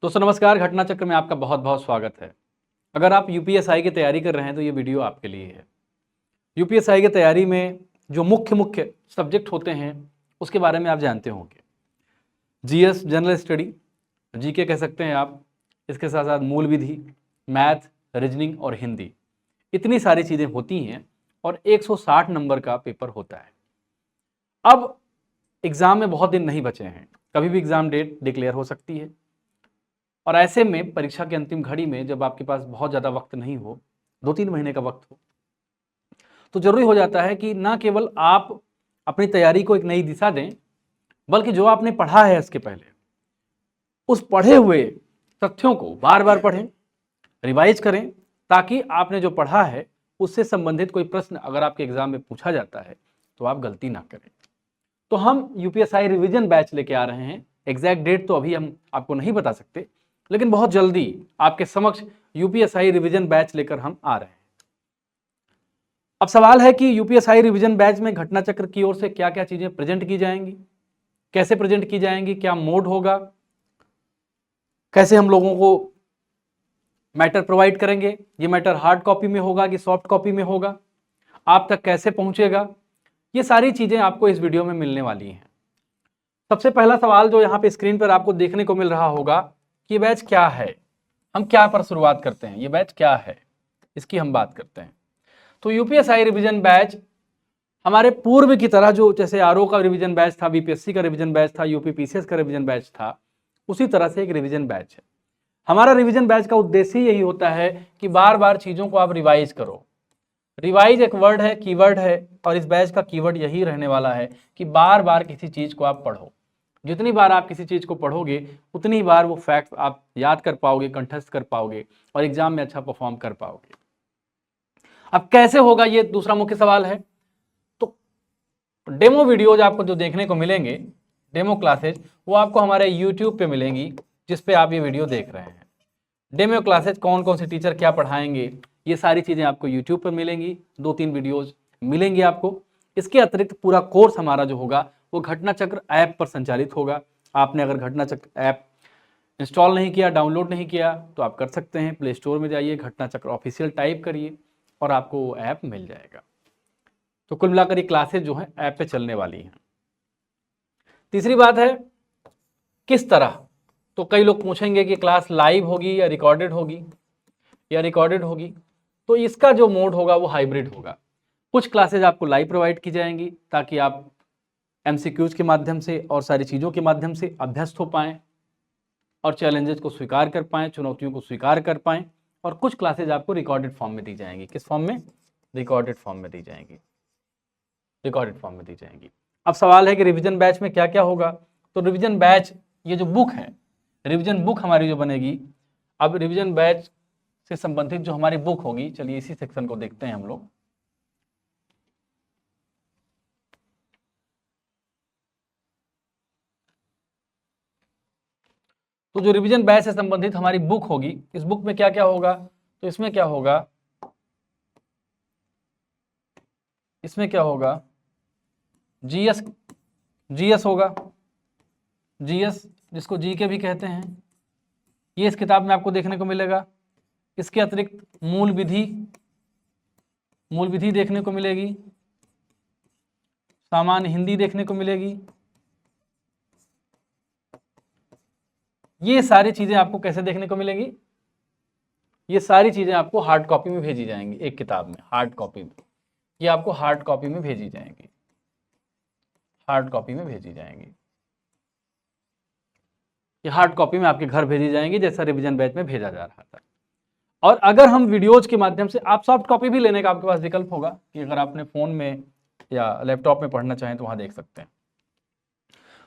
दोस्तों नमस्कार, घटना चक्र में आपका बहुत बहुत स्वागत है। अगर आप यूपीएसआई की तैयारी कर रहे हैं तो ये वीडियो आपके लिए है। यूपीएसआई की तैयारी में जो मुख्य मुख्य सब्जेक्ट होते हैं उसके बारे में आप जानते होंगे। जीएस जनरल स्टडी, जीके कह सकते हैं आप, इसके साथ साथ मूल विधि, मैथ, रीजनिंग और हिंदी, इतनी सारी चीज़ें होती हैं और 160 नंबर का पेपर होता है। अब एग्ज़ाम में बहुत दिन नहीं बचे हैं, कभी भी एग्ज़ाम डेट डिक्लेयर हो सकती है और ऐसे में परीक्षा की अंतिम घड़ी में जब आपके पास बहुत ज़्यादा वक्त नहीं हो, 2-3 महीने का वक्त हो, तो ज़रूरी हो जाता है कि ना केवल आप अपनी तैयारी को एक नई दिशा दें, बल्कि जो आपने पढ़ा है इसके पहले, उस पढ़े हुए तथ्यों को बार बार पढ़ें, रिवाइज करें, ताकि आपने जो पढ़ा है उससे संबंधित कोई प्रश्न अगर आपके एग्जाम में पूछा जाता है तो आप गलती ना करें। तो हम यूपीएसआई रिवीजन बैच लेके आ रहे हैं। एग्जैक्ट डेट तो अभी हम आपको नहीं बता सकते, लेकिन बहुत जल्दी आपके समक्ष यूपीएसआई रिवीजन बैच लेकर हम आ रहे हैं। अब सवाल है कि यूपीएसआई रिवीजन बैच में घटना चक्र की ओर से क्या क्या चीजें प्रेजेंट की जाएंगी, कैसे प्रेजेंट की जाएंगी, क्या मोड होगा, कैसे हम लोगों को मैटर प्रोवाइड करेंगे, ये मैटर हार्ड कॉपी में होगा कि सॉफ्ट कॉपी में होगा, आप तक कैसे पहुंचेगा, ये सारी चीजें आपको इस वीडियो में मिलने वाली हैं। सबसे पहला सवाल जो यहाँ पे स्क्रीन पर आपको देखने को मिल रहा होगा कि ये बैच क्या है, हम क्या पर शुरुआत करते हैं, ये बैच क्या है, इसकी हम बात करते हैं। तो यूपीएसआई रिवीजन बैच हमारे पूर्व की तरह, जो जैसे आरओ का रिवीजन बैच था, बीपीएससी का रिवीजन बैच था, यूपीपीसीएस का रिवीजन बैच था, उसी तरह से एक रिवीजन बैच है। हमारा रिवीजन बैच का उद्देश्य यही होता है कि बार बार चीजों को आप रिवाइज करो। रिवाइज एक वर्ड है, कीवर्ड है, और इस बैच का कीवर्ड यही रहने वाला है कि बार बार किसी चीज को आप पढ़ो। जितनी बार आप किसी चीज को पढ़ोगे उतनी बार वो फैक्ट आप याद कर पाओगे, कंठस्थ कर पाओगे और एग्जाम में अच्छा परफॉर्म कर पाओगे। अब कैसे होगा, ये दूसरा मुख्य सवाल है। तो डेमो वीडियोज आपको जो देखने को मिलेंगे, डेमो क्लासेज, वो आपको हमारे यूट्यूब पे मिलेंगी, जिस पे आप ये वीडियो देख रहे हैं। डेमो क्लासेज कौन कौन से टीचर क्या पढ़ाएंगे, ये सारी चीजें आपको यूट्यूब पर मिलेंगी, 2-3 वीडियोज मिलेंगी आपको। इसके अतिरिक्त पूरा कोर्स हमारा जो होगा वो घटना चक्र ऐप पर संचालित होगा। आपने अगर घटना चक्र ऐप इंस्टॉल नहीं किया, डाउनलोड नहीं किया, तो आप कर सकते हैं। प्ले स्टोर में जाइए, घटना चक्र ऑफिशियल टाइप करिए और आपको वो ऐप मिल जाएगा। तो कुल मिलाकर ये क्लासेज जो है ऐप पे चलने वाली हैं। तीसरी बात है किस तरह। तो कई लोग पूछेंगे कि क्लास लाइव होगी या रिकॉर्डेड होगी, तो इसका जो मोड होगा वो हाइब्रिड होगा। कुछ क्लासेज आपको लाइव प्रोवाइड की जाएंगी ताकि आप एमसीक्यूज के माध्यम से और सारी चीज़ों के माध्यम से अभ्यस्त हो पाएं और चैलेंजेस को स्वीकार कर पाएं, चुनौतियों को स्वीकार कर पाएं। और कुछ क्लासेज आपको रिकॉर्डेड फॉर्म में दी जाएंगी। किस फॉर्म में? रिकॉर्डेड फॉर्म में दी जाएंगी, रिकॉर्डेड फॉर्म में दी जाएंगी। अब सवाल है कि रिवीजन बैच में क्या क्या होगा। तो रिवीजन बैच, ये जो बुक है, रिवीजन बुक हमारी जो बनेगी, अब रिवीजन बैच से संबंधित जो हमारी बुक होगी, चलिए इसी सेक्शन को देखते हैं हम लोग। तो जो रिवीजन बैच से संबंधित हमारी बुक होगी, इस बुक में क्या क्या होगा, तो इसमें क्या होगा, इसमें क्या होगा, जीएस, जीएस होगा, जीएस जिसको जीके भी कहते हैं, ये इस किताब में आपको देखने को मिलेगा। इसके अतिरिक्त मूल विधि, मूल विधि देखने को मिलेगी, सामान्य हिंदी देखने को मिलेगी। ये सारी चीजें आपको कैसे देखने को मिलेंगी, ये सारी चीजें आपको हार्ड कॉपी में भेजी जाएंगी, एक किताब में हार्ड कॉपी में, ये आपको हार्ड कॉपी में भेजी जाएंगी, हार्ड कॉपी में भेजी जाएंगी, ये हार्ड कॉपी में आपके घर भेजी जाएंगी, जैसा रिवीजन बैच में भेजा जा रहा था। और अगर हम वीडियोज के माध्यम से, आप सॉफ्ट कॉपी भी लेने का आपके पास विकल्प होगा कि अगर आपने फोन में या लैपटॉप में पढ़ना चाहें तो वहां देख सकते हैं।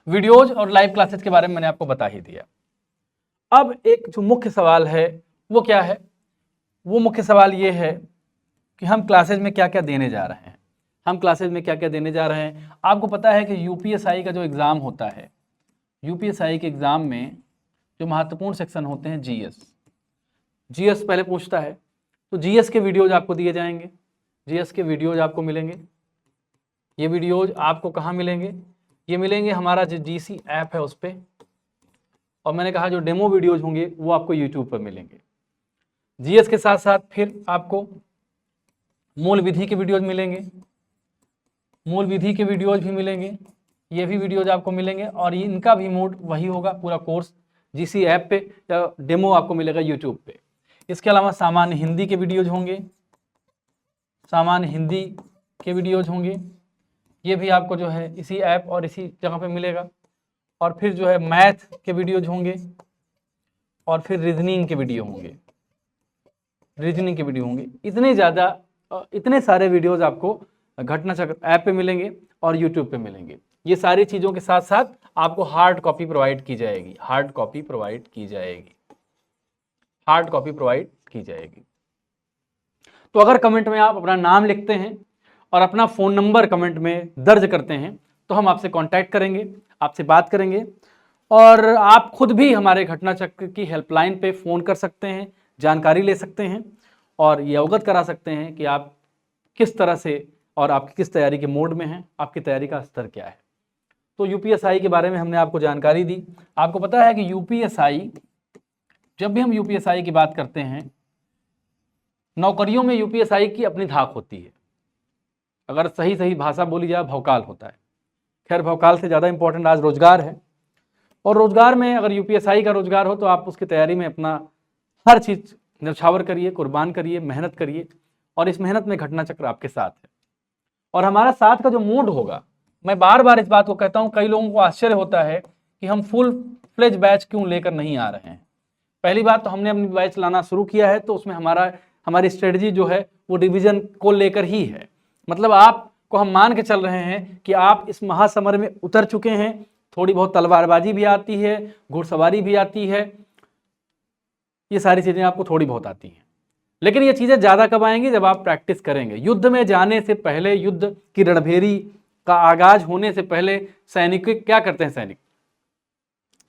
वीडियोज और लाइव क्लासेस के बारे में मैंने आपको बता ही दिया। अब एक जो मुख्य सवाल है वो क्या है, वो मुख्य सवाल ये है कि हम क्लासेज में क्या क्या देने जा रहे हैं। हम क्लासेज में क्या क्या देने जा रहे हैं। आपको पता है कि यूपीएसआई का जो एग्ज़ाम होता है, यूपीएसआई के एग्ज़ाम में जो महत्वपूर्ण सेक्शन होते हैं, जीएस, जीएस पहले पूछता है। तो जीएस के वीडियोज आपको दिए जाएंगे, जीएस के वीडियोज आपको मिलेंगे। ये वीडियोज आपको कहाँ मिलेंगे, ये मिलेंगे हमारा जो जीसी ऐप है उस पर। और मैंने कहा जो डेमो वीडियोज होंगे वो आपको यूट्यूब पर मिलेंगे। जीएस के साथ साथ फिर आपको मूल विधि के वीडियोज मिलेंगे, मूल विधि के वीडियोज भी मिलेंगे, ये भी वीडियोज आपको मिलेंगे और इनका भी मोड वही होगा, पूरा कोर्स जिस ऐप पे या डेमो आपको मिलेगा यूट्यूब पे। इसके अलावा सामान्य हिंदी के वीडियोज होंगे, सामान्य हिंदी के वीडियोज होंगे, ये भी आपको जो है इसी ऐप और इसी जगह पे मिलेगा। और फिर जो है मैथ के वीडियोज होंगे और फिर रीजनिंग के वीडियो होंगे, रीजनिंग के वीडियो होंगे। इतने सारे वीडियोज आपको घटना चक्र ऐप पे मिलेंगे और यूट्यूब पे मिलेंगे। ये सारी चीज़ों के साथ साथ आपको हार्ड कॉपी प्रोवाइड की जाएगी, हार्ड कॉपी प्रोवाइड की जाएगी, हार्ड कॉपी प्रोवाइड की जाएगी। तो अगर कमेंट में आप अपना नाम लिखते हैं और अपना फ़ोन नंबर कमेंट में दर्ज करते हैं तो हम आपसे कांटेक्ट करेंगे, आपसे बात करेंगे और आप खुद भी हमारे घटना चक्र की हेल्पलाइन पे फ़ोन कर सकते हैं, जानकारी ले सकते हैं और ये अवगत करा सकते हैं कि आप किस तरह से और आपकी किस तैयारी के मोड में हैं, आपकी तैयारी का स्तर क्या है। तो यूपीएसआई के बारे में हमने आपको जानकारी दी। आपको पता है कि यूपीएसआई, जब भी हम यूपीएसआई की बात करते हैं, नौकरियों में यूपीएसआई की अपनी धाक होती है। अगर सही सही भाषा बोली जाए भौकाल होता है। खैर भौकाल से ज़्यादा इंपॉर्टेंट आज रोजगार है और रोजगार में अगर यूपीएसआई का रोजगार हो तो आप उसकी तैयारी में अपना हर चीज़ न्यौछावर करिए, कुर्बान करिए, मेहनत करिए और इस मेहनत में घटना चक्र आपके साथ है। और हमारा साथ का जो मूड होगा, मैं बार बार इस बात को कहता हूँ, कई लोगों को आश्चर्य होता है कि हम फुल फ्लेज बैच क्यों लेकर नहीं आ रहे हैं। पहली बात तो हमने अपनी बैच लाना शुरू किया है तो उसमें हमारी स्ट्रेटजी जो है वो डिवीजन को लेकर ही है। मतलब आपको हम मान के चल रहे हैं कि आप इस महासमर में उतर चुके हैं, थोड़ी बहुत तलवारबाजी भी आती है, घुड़सवारी भी आती है, ये सारी चीज़ें आपको थोड़ी बहुत आती हैं। लेकिन ये चीज़ें ज़्यादा कब आएंगी? जब आप प्रैक्टिस करेंगे। युद्ध में जाने से पहले, युद्ध की रणभेरी का आगाज होने से पहले सैनिक क्या करते हैं? सैनिक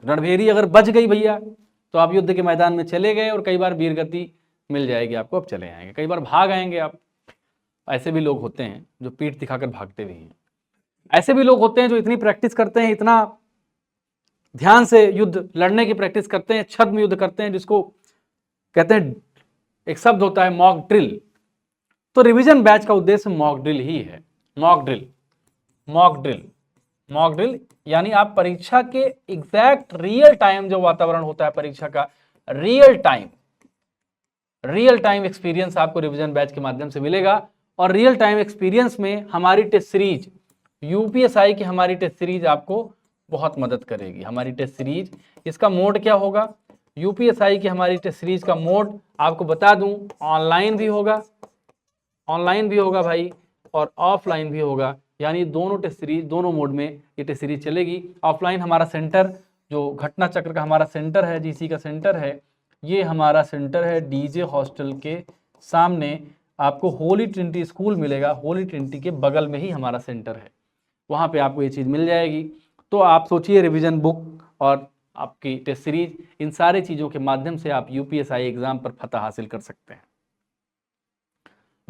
रणभेरी अगर बच गई भैया तो आप युद्ध के मैदान में चले गए और कई बार वीरगति मिल जाएगी आपको, अब चले आएंगे, कई बार भाग आएंगे आप। ऐसे भी लोग होते हैं जो पीठ दिखाकर भागते भी हैं, ऐसे भी लोग होते हैं जो इतनी प्रैक्टिस करते हैं, इतना ध्यान से युद्ध लड़ने की प्रैक्टिस करते हैं, छद्म युद्ध करते हैं, जिसको कहते हैं, एक शब्द होता है मॉक ड्रिल। तो रिवीजन बैच का उद्देश्य मॉक ड्रिल ही है। Mock drill, mock drill, mock drill यानी आप परीक्षा के एग्जैक्ट रियल टाइम जो वातावरण होता है परीक्षा का, रियल टाइम एक्सपीरियंस आपको रिवीजन बैच के माध्यम से मिलेगा। और रियल टाइम एक्सपीरियंस में हमारी टेस्ट सीरीज, यूपीएसआई की हमारी टेस्ट सीरीज आपको बहुत मदद करेगी। हमारी टेस्ट सीरीज, इसका मोड क्या होगा? यूपीएसआई की हमारी टेस्ट सीरीज का मोड आपको बता दूं, ऑनलाइन भी होगा, ऑनलाइन भी होगा भाई, और ऑफलाइन भी होगा। यानी दोनों टेस्ट सीरीज, दोनों मोड में ये टेस्ट सीरीज चलेगी। ऑफलाइन हमारा सेंटर, जो घटना चक्र का हमारा सेंटर है, जीसी का सेंटर है, ये हमारा सेंटर है डीजे हॉस्टल के सामने। आपको होली ट्रिनिटी स्कूल मिलेगा, होली ट्रिनिटी के बगल में ही हमारा सेंटर है, वहाँ पे आपको ये चीज़ मिल जाएगी। तो आप सोचिए, रिवीजन बुक और आपकी टेस्ट सीरीज, इन सारी चीज़ों के माध्यम से आप यूपीएसआई एग्जाम पर फतह हासिल कर सकते हैं।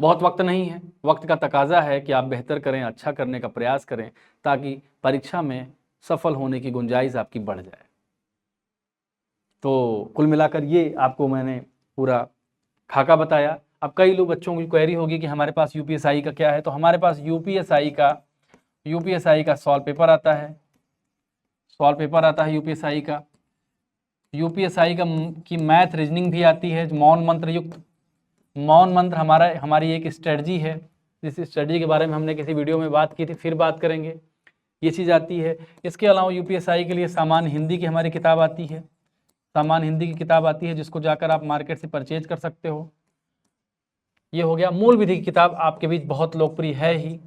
बहुत वक्त नहीं है, वक्त का तकाजा है कि आप बेहतर करें, अच्छा करने का प्रयास करें, ताकि परीक्षा में सफल होने की गुंजाइश आपकी बढ़ जाए। तो कुल मिलाकर ये आपको मैंने पूरा खाका बताया। अब कई लोग बच्चों की क्वेरी होगी कि हमारे पास यूपीएसआई का क्या है। तो हमारे पास यूपीएसआई का सॉल्व पेपर आता है, सॉल्व पेपर आता है यूपीएसआई का की मैथ रीजनिंग भी आती है, मौन मंत्र युक्त। मौन मंत्र हमारी एक स्ट्रेटजी है, जिस स्ट्रेटजी के बारे में हमने किसी वीडियो में बात की थी, फिर बात करेंगे, ये चीज़ आती है। इसके अलावा यूपीएसआई के लिए सामान्य हिंदी की हमारी किताब आती है, सामान्य हिंदी की किताब आती है, जिसको जाकर आप मार्केट से परचेज कर सकते हो। ये हो गया। मूल विधि की किताब आपके बीच बहुत लोकप्रिय है ही,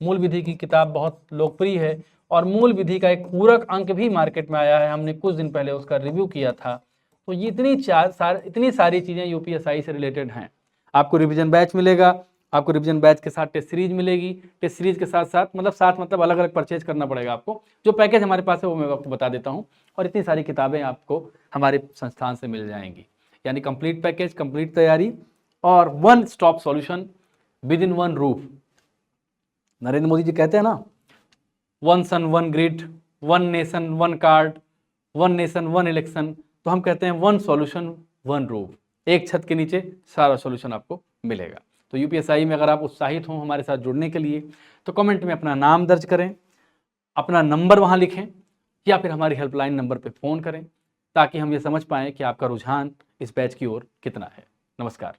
मूल विधि की किताब बहुत लोकप्रिय है और मूल विधि का एक पूरक अंक भी मार्केट में आया है, हमने कुछ दिन पहले उसका रिव्यू किया था। तो ये इतनी सारी चीज़ें यूपीएसआई से रिलेटेड हैं। आपको रिवीजन बैच मिलेगा, आपको रिवीजन बैच के साथ टेस्ट सीरीज मिलेगी, टेस्ट सीरीज के साथ मतलब अलग अलग परचेज करना पड़ेगा आपको। जो पैकेज हमारे पास है वो मैं आपको बता देता हूँ, और इतनी सारी किताबें आपको हमारे संस्थान से मिल जाएंगी। यानी कंप्लीट पैकेज, कंप्लीट तैयारी और one stop solution within one roof. Narendra Modi ji कहते हैं ना, one sun one grid, one nation one card, one nation one election, तो हम कहते हैं वन सॉल्यूशन वन रूफ, एक छत के नीचे सारा सॉल्यूशन आपको मिलेगा। तो यूपीएसआई में अगर आप उत्साहित हों हमारे साथ जुड़ने के लिए तो कमेंट में अपना नाम दर्ज करें, अपना नंबर वहाँ लिखें या फिर हमारी हेल्पलाइन नंबर पर फ़ोन करें ताकि हम ये समझ पाएँ कि आपका रुझान इस बैच की ओर कितना है। नमस्कार।